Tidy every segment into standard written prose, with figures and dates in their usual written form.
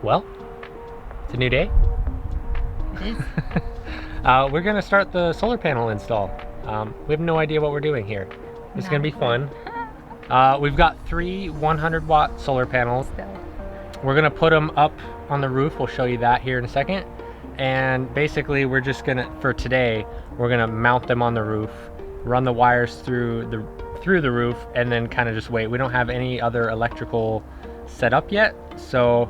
Well, it's a new day. It is. We're gonna start the solar panel install. We have no idea what we're doing here. It's gonna be fun. We've got 3 100-watt solar panels. We're gonna put them up on the roof. We'll show you that here in a second. And basically we're just gonna, for today, we're gonna mount them on the roof, run the wires through the roof, and then kind of just wait. We don't have any other electrical set up yet, so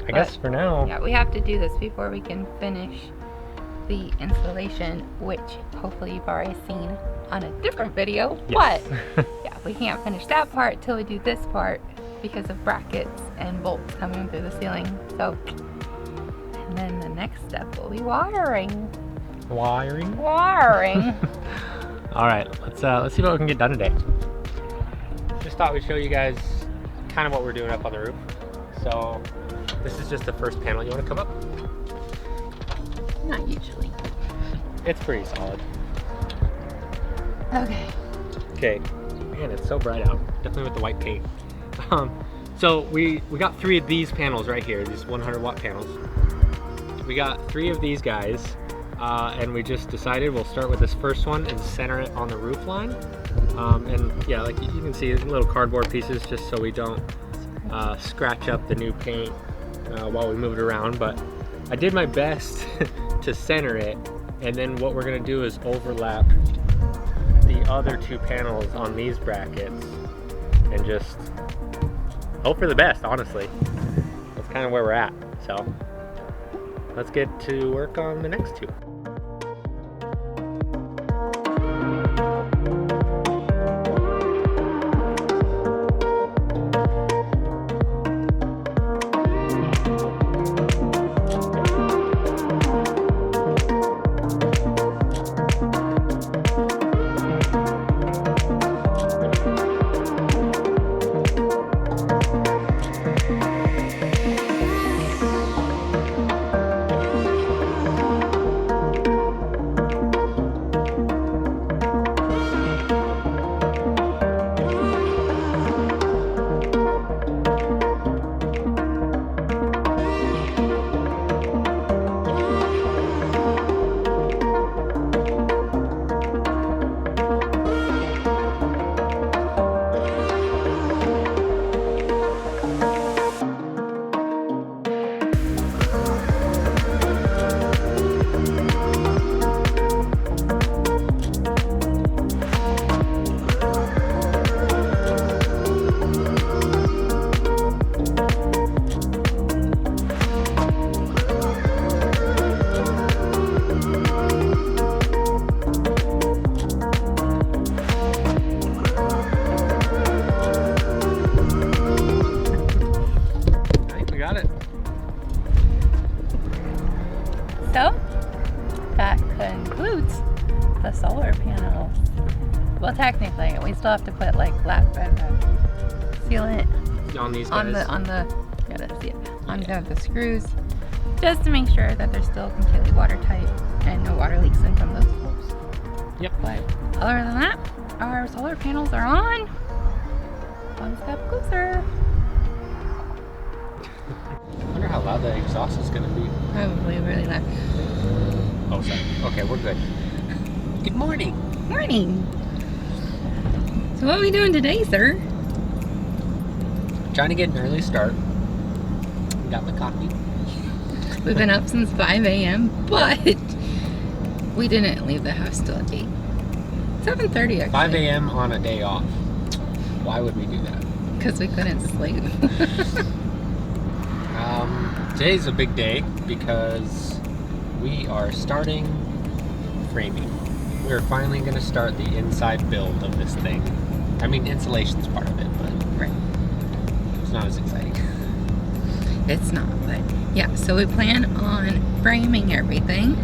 I guess for now. Yeah, we have to do this before we can finish the installation, which hopefully you've already seen on a different video. Yes. But yeah, we can't finish that part till we do this part because of brackets and bolts coming through the ceiling. So, and then the next step will be wiring. Wiring. All right, let's see what we can get done today. Just thought we'd show you guys kind of what we're doing up on the roof. So this is just the first panel. You want to come up? Not usually. It's pretty solid. Okay. Okay. Man, it's so bright out. Definitely with the white paint. So we got 3 of these panels right here. These 100-watt panels. We got 3 of these guys. And we just decided we'll start with this first one and center it on the roof line. And yeah, like you can see little cardboard pieces just so we don't scratch up the new paint while we move it around. But I did my best to center it, and then what we're gonna do is overlap the other 2 panels on these brackets and just hope for the best, honestly. That's kind of where we're at. So let's get to work on the next 2. So that concludes the solar panels. Well, technically, we still have to put like sealant on these guys. on the the screws, just to make sure that they're still completely watertight and no water leaks in from those holes. Yep. But other than that, our solar panels are on. One step closer. I wonder how loud the exhaust is going to be. Probably really loud. Oh, sorry. Okay, we're good. Good morning. Morning. So what are we doing today, sir? Trying to get an early start. Got my coffee. We've been up since 5 a.m., but we didn't leave the house till 8. 7:30 actually. 5 a.m. on a day off. Why would we do that? Because we couldn't sleep. Today's a big day because we are starting framing. We're finally going to start the inside build of this thing. I mean, insulation's part of it, but right. It's not as exciting. It's not, but yeah, so we plan on framing everything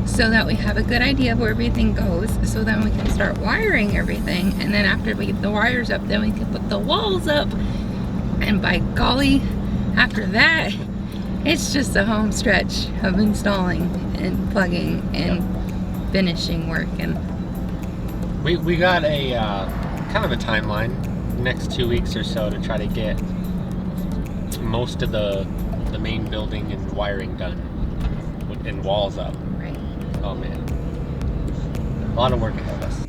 so that we have a good idea of where everything goes, so then we can start wiring everything, and then after we get the wires up, then we can put the walls up, and by golly, after that, it's just a home stretch of installing and plugging and finishing work. And we got a kind of a timeline, next 2 weeks or so, to try to get most of the the main building and wiring done and walls up. Right. Oh man, a lot of work ahead of us.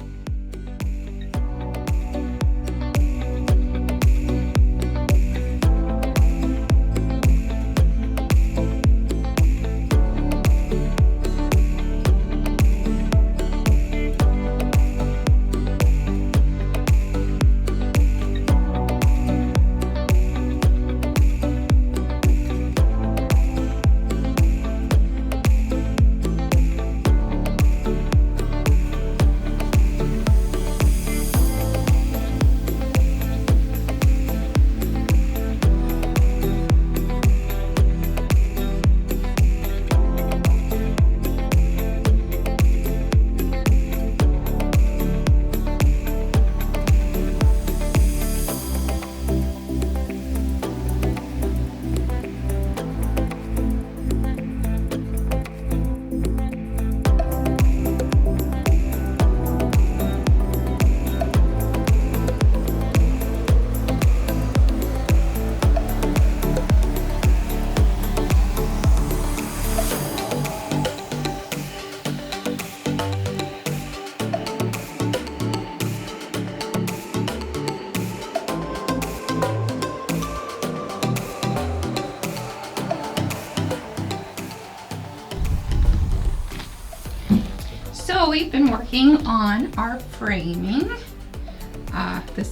So we've been working on our framing.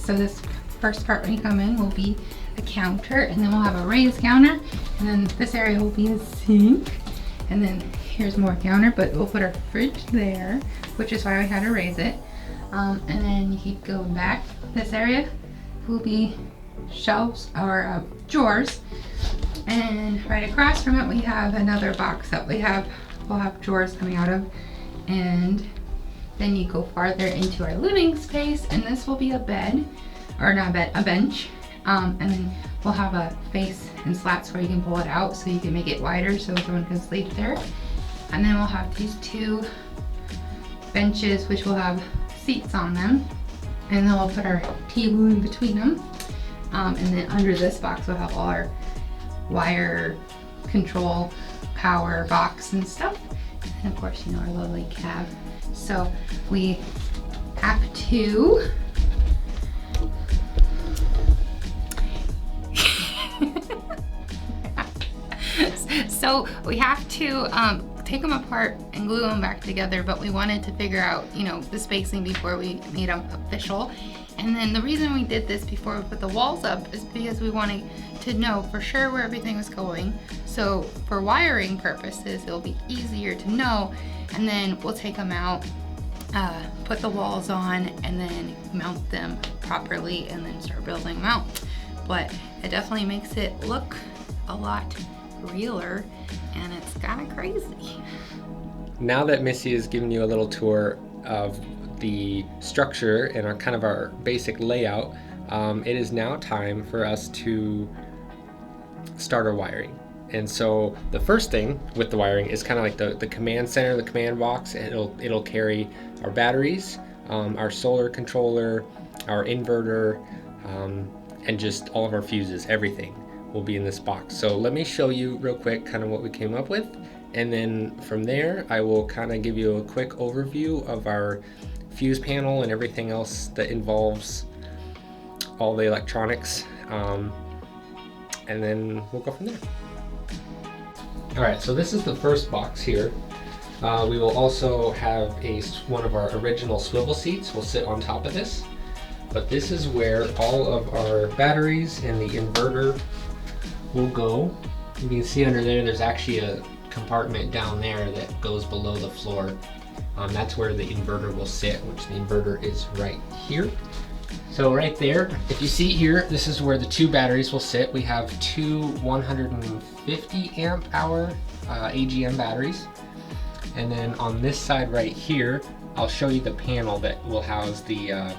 This first part when you come in will be a counter, and then we'll have a raised counter, and then this area will be a sink, and then here's more counter, but we'll put our fridge there, which is why we had to raise it. And then you keep going back. This area will be shelves or drawers, and right across from it we have another box that we'll have drawers coming out of. And then you go farther into our living space, and this will be a bed, or not a bed, a bench. And then we'll have a face and slats where you can pull it out so you can make it wider so everyone can sleep there. And then we'll have these two benches which will have seats on them, and then we'll put our table in between them. And then under this box we'll have all our wire control, power box and stuff. And of course, you know, our lovely cab. So we have to take them apart and glue them back together, but we wanted to figure out, you know, the spacing before we made them official. And then the reason we did this before we put the walls up is because we wanted to know for sure where everything was going. So for wiring purposes, it'll be easier to know. And then we'll take them out, put the walls on, and then mount them properly, and then start building them out. But it definitely makes it look a lot realer, and it's kind of crazy. Now that Missy has given you a little tour of the structure and our basic layout, it is now time for us to start our wiring. And so the first thing with the wiring is kind of like the command center, the command box. It'll carry our batteries, our solar controller, our inverter, and just all of our fuses. Everything will be in this box. So let me show you real quick kind of what we came up with, and then from there I will kind of give you a quick overview of our fuse panel and everything else that involves all the electronics, and then we'll go from there. Alright, so this is the first box here. We will also have one of our original swivel seats will sit on top of this, but this is where all of our batteries and the inverter will go. You can see under there's actually a compartment down there that goes below the floor. That's where the inverter will sit, which the inverter is right here. So right there, if you see here, this is where the two batteries will sit. We have two 150 amp hour AGM batteries. And then on this side right here, I'll show you the panel that will house the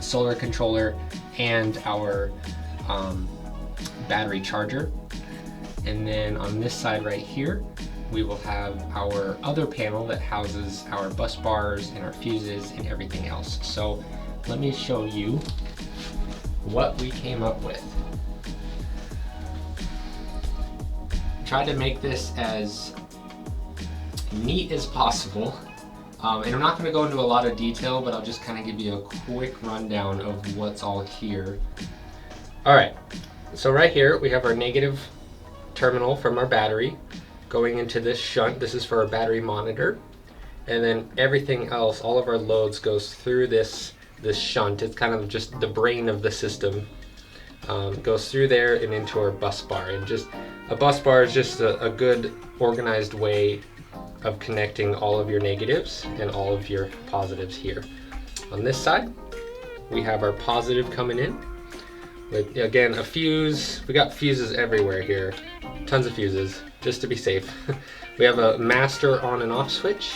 solar controller and our battery charger. And then on this side right here, we will have our other panel that houses our bus bars and our fuses and everything else. So let me show you what we came up with. tried to make this as neat as possible. And I'm not going to go into a lot of detail, but I'll just kind of give you a quick rundown of what's all here. All right, so right here we have our negative terminal from our battery going into this shunt. This is for our battery monitor. And then everything else, all of our loads goes through this shunt. It's kind of just the brain of the system. Goes through there and into our bus bar. And just a bus bar is just a good organized way of connecting all of your negatives and all of your positives here. On this side, we have our positive coming in with, again, a fuse. We got fuses everywhere here, tons of fuses, just to be safe. We have a master on and off switch,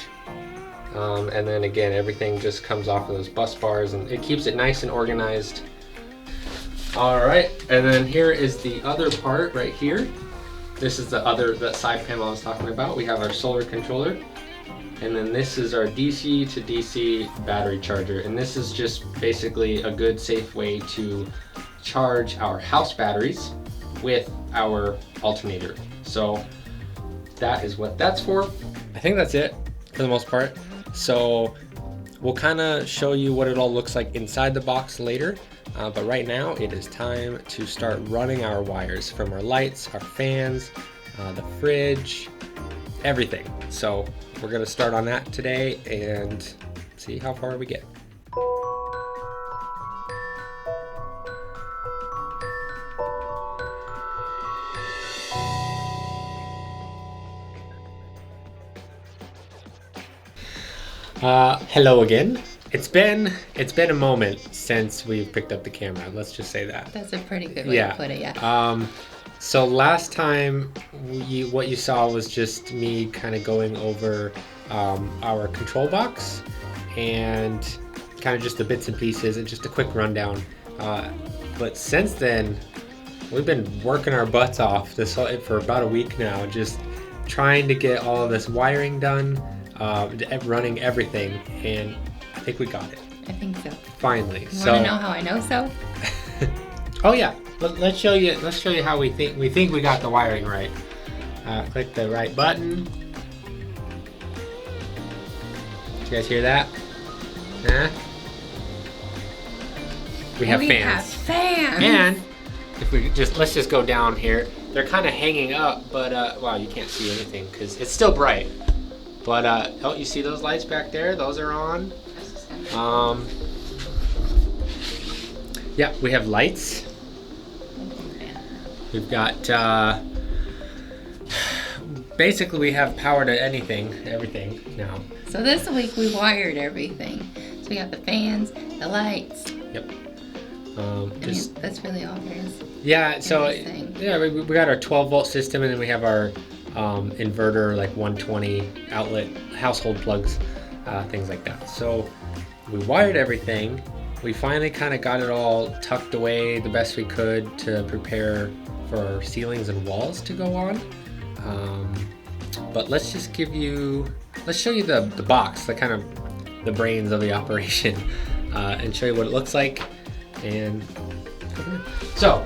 and then again, everything just comes off of those bus bars, and it keeps it nice and organized. All right, and then here is the other part right here. This is that side panel I was talking about. We have our solar controller, and then this is our DC to DC battery charger. And this is just basically a good, safe way to charge our house batteries with our alternator. So that is what that's for. I think that's it for the most part. So we'll kind of show you what it all looks like inside the box later. But right now it is time to start running our wires from our lights, our fans, the fridge, everything. So we're gonna start on that today and see how far we get. Hello again. It's been a moment since we've picked up the camera. Let's just say that. That's a pretty good way to put it, yeah. So last time what you saw was just me kind of going over our control box and kind of just the bits and pieces and just a quick rundown. But since then, we've been working our butts off for about a week now, just trying to get all of this wiring done, running everything, and I think we got it. I think so. Finally. You want to know how I know so? Oh yeah. Let's show you how we think we got the wiring right. Click the right button. Did you guys hear that? Huh? We have fans. And if let's just go down here. They're kind of hanging up, but wow, you can't see anything because it's still bright. But oh, you see those lights back there? Those are on. Yeah, we have lights. We've got basically we have power to everything now. So this week we wired everything. So we got the fans, the lights. Yep. That's really all there is. Yeah. So yeah, we got our 12-volt system, and then we have our inverter, like 120 outlet, household plugs, things like that. So we wired everything. We finally kind of got it all tucked away the best we could to prepare for our ceilings and walls to go on. But let's show you the box, the brains of the operation, and show you what it looks like. And so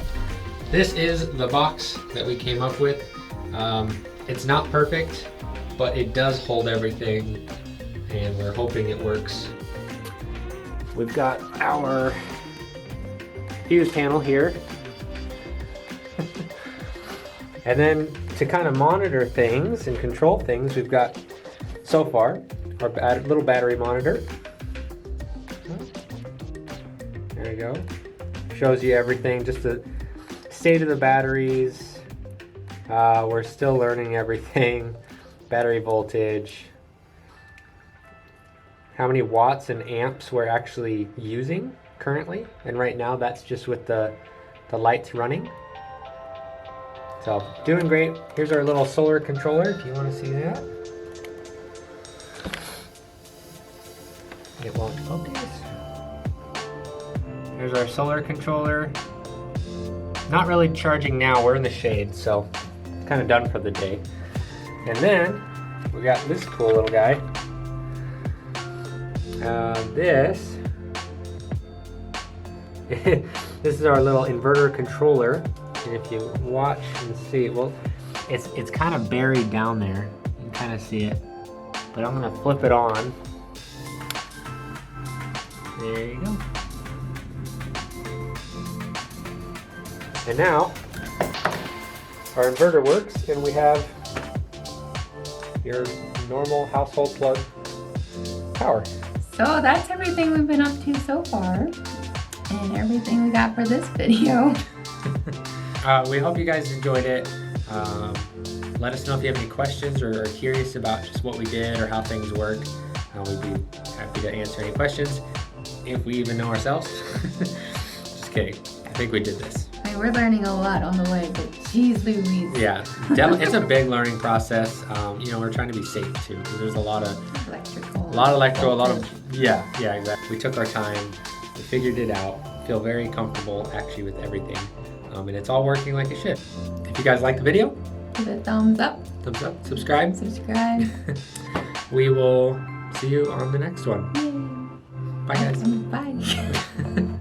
this is the box that we came up with. It's not perfect, but it does hold everything, and we're hoping it works. We've got our fuse panel here. And then to kind of monitor things and control things, we've got, so far, our little battery monitor. There you go. Shows you everything, just the state of the batteries. We're still learning everything. Battery voltage. How many watts and amps we're actually using currently. And right now that's just with the lights running. So doing great. Here's our little solar controller if you want to see that. It won't focus. Here's our solar controller. Not really charging now, we're in the shade, so it's kind of done for the day. And then we got this cool little guy. This is our little inverter controller. And if you watch and see, well, it's kind of buried down there. You can kind of see it. But I'm gonna flip it on. There you go. And now our inverter works, and we have your normal household plug power. So that's everything we've been up to so far, and everything we got for this video. We hope you guys enjoyed it. Let us know if you have any questions or are curious about just what we did or how things work. We'd be happy to answer any questions if we even know ourselves. Just kidding. I think we did this. I mean, we're learning a lot on the way, but geez Louise. Yeah, it's a big learning process. You know, we're trying to be safe too, because there's a lot of electrical, yeah, exactly. We took our time, we figured it out, feel very comfortable actually with everything, and it's all working like it should. If you guys like the video, give it a thumbs up, subscribe. We will see you on the next one. Yay. Bye guys. Bye.